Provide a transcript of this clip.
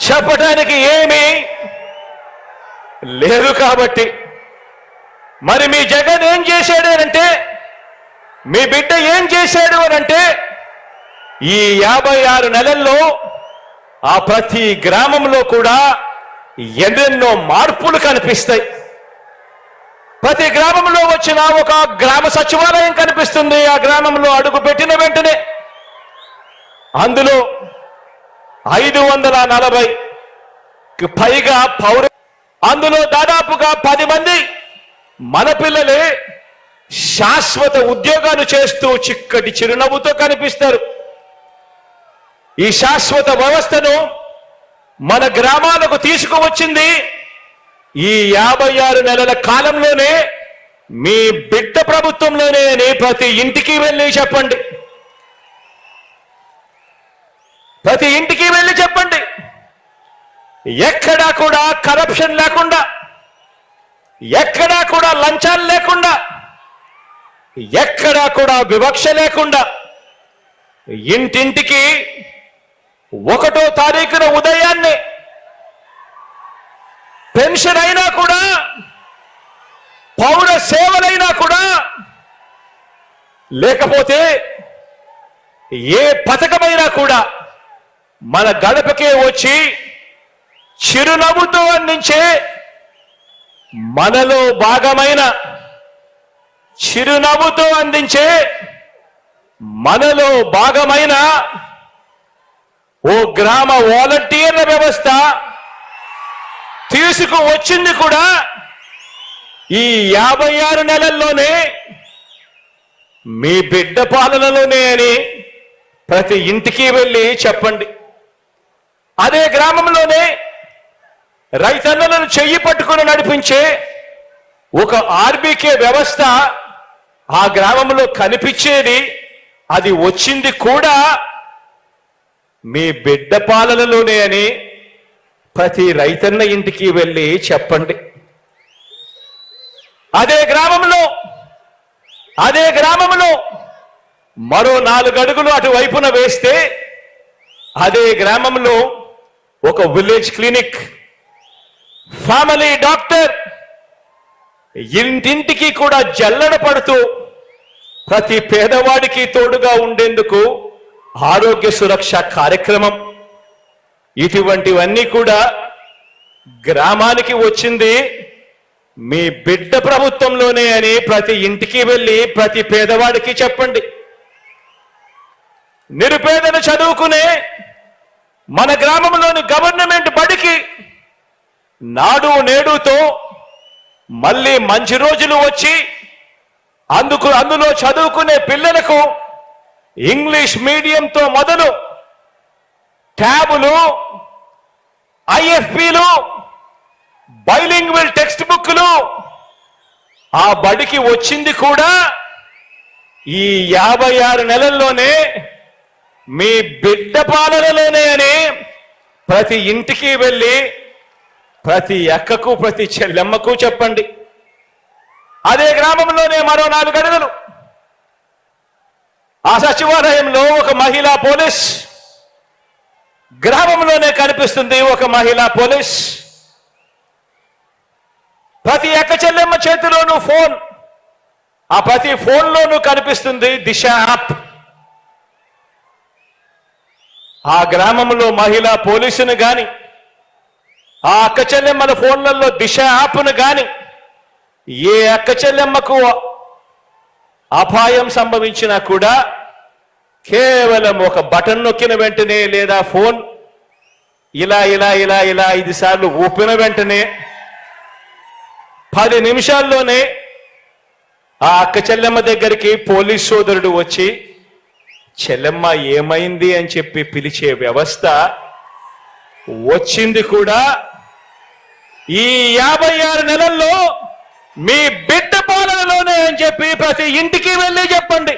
చెప్పడానికి ఏమీ లేదు. కాబట్టి మరి మీ జగన్ ఏం చేశాడు అనంటే, మీ బిడ్డ ఏం చేశాడు అనంటే, ఈ 56 నెలల్లో ఆ ప్రతి గ్రామంలో కూడా ఎన్నెన్నో మార్పులు కనిపిస్తాయి. ప్రతి గ్రామంలో వచ్చిన ఒక గ్రామ సచివాలయం కనిపిస్తుంది. ఆ గ్రామంలో అడుగు పెట్టిన వెంటనే అందులో 540 పైగా అందులో దాదాపుగా 10 మంది మన పిల్లలే శాశ్వత ఉద్యోగాలు చేస్తూ చిక్కటి చిరునవ్వుతో కనిపిస్తారు. ఈ శాశ్వత వ్యవస్థను మన గ్రామాలకు తీసుకువచ్చింది ఈ 56 నెలల కాలంలోనే, మీ బిడ్డ ప్రభుత్వంలోనే అని ప్రతి ఇంటికి వెళ్ళి చెప్పండి. ప్రతి ఇంటికి వెళ్ళి చెప్పండి. ఎక్కడా కూడా కరప్షన్ లేకుండా, ఎక్కడా కూడా లంచాలు లేకుండా, ఎక్కడా కూడా వివక్ష లేకుండా, ఇంటింటికి 1వ తారీఖున ఉదయాన్నే పెన్షన్ అయినా కూడా, పౌర సేవలైనా కూడా, లేకపోతే ఏ పథకమైనా కూడా మన గడపకే వచ్చి చిరునవ్వుతో అందించే, మనలో భాగమైన చిరునవ్వుతో అందించే మనలో భాగమైన ఓ గ్రామ వాలంటీర్ల వ్యవస్థ తీసుకువచ్చింది కూడా ఈ 56 నెలల్లోనే, మీ బిడ్డ పాలనలోనే అని ప్రతి ఇంటికి వెళ్ళి చెప్పండి. అదే గ్రామంలోనే రైతన్నలను చెయ్యి పట్టుకుని నడిపించే ఒక ఆర్బీకే వ్యవస్థ ఆ గ్రామంలో కనిపించేది. అది వచ్చింది కూడా మీ బిడ్డ పాలనలోనే అని ప్రతి రైతన్న ఇంటికి వెళ్ళి చెప్పండి. అదే గ్రామంలో మరో 4 అడుగులు అటువైపున వేస్తే అదే గ్రామంలో ఒక విలేజ్ క్లినిక్, ఫ్యామిలీ డాక్టర్ ఇంటింటికి కూడా జల్లెడ పడుతూ ప్రతి పేదవాడికి తోడుగా ఉండేందుకు ఆరోగ్య సురక్ష కార్యక్రమం, ఇటువంటివన్నీ కూడా గ్రామానికి వచ్చింది మీ బిడ్డ ప్రభుత్వంలోనే అని ప్రతి ఇంటికి వెళ్ళి ప్రతి పేదవాడికి చెప్పండి. నిరుపేదలు చదువుకునే మన గ్రామంలోని గవర్నమెంట్ బడికి నాడు నేడుతో మళ్ళీ మంచి రోజులు వచ్చి అందులో చదువుకునే పిల్లలకు ఇంగ్లీష్ మీడియంతో మొదలు ట్యాబులు, ఐఎఫ్పీలు, బైలింగ్వల్ టెక్స్ట్ బుక్లు ఆ బడికి వచ్చింది కూడా ఈ 56 నెలల్లోనే, మీ బిడ్డ పాలనలోనే అని ప్రతి ఇంటికి వెళ్ళి ప్రతి అక్కకు ప్రతి చెల్లెమ్మకు చెప్పండి. అదే గ్రామంలోనే మరో 4 అడుగులు ఆ సచివాలయంలో ఒక మహిళా పోలీస్, గ్రామంలోనే కనిపిస్తుంది ఒక మహిళా పోలీస్. ప్రతి అక్క చెల్లెమ్మ చేతిలోనూ ఫోన్, ఆ ప్రతి ఫోన్లోనూ కనిపిస్తుంది దిశ యాప్. ఆ గ్రామంలో మహిళా పోలీసును గాని, ఆ అక్క చెల్లెమ్మల ఫోన్లలో దిశ యాప్ను గాని, ఏ అక్క చెల్లెమ్మకు అపాయం సంభవించినా కూడా కేవలం ఒక బటన్ నొక్కిన వెంటనే, లేదా ఫోన్ ఇలా 5 సార్లు ఊపిన వెంటనే 10 నిమిషాల్లోనే ఆ అక్క చెల్లెమ్మ దగ్గరికి పోలీస్ సోదరుడు వచ్చి చెల్లెమ్మ ఏమైంది అని చెప్పి పిలిచే వ్యవస్థ వచ్చింది కూడా ఈ 56 నెలల్లో మీ బిడ్డ పాలనలోనే అని చెప్పి ప్రతి ఇంటికి వెళ్ళి చెప్పండి.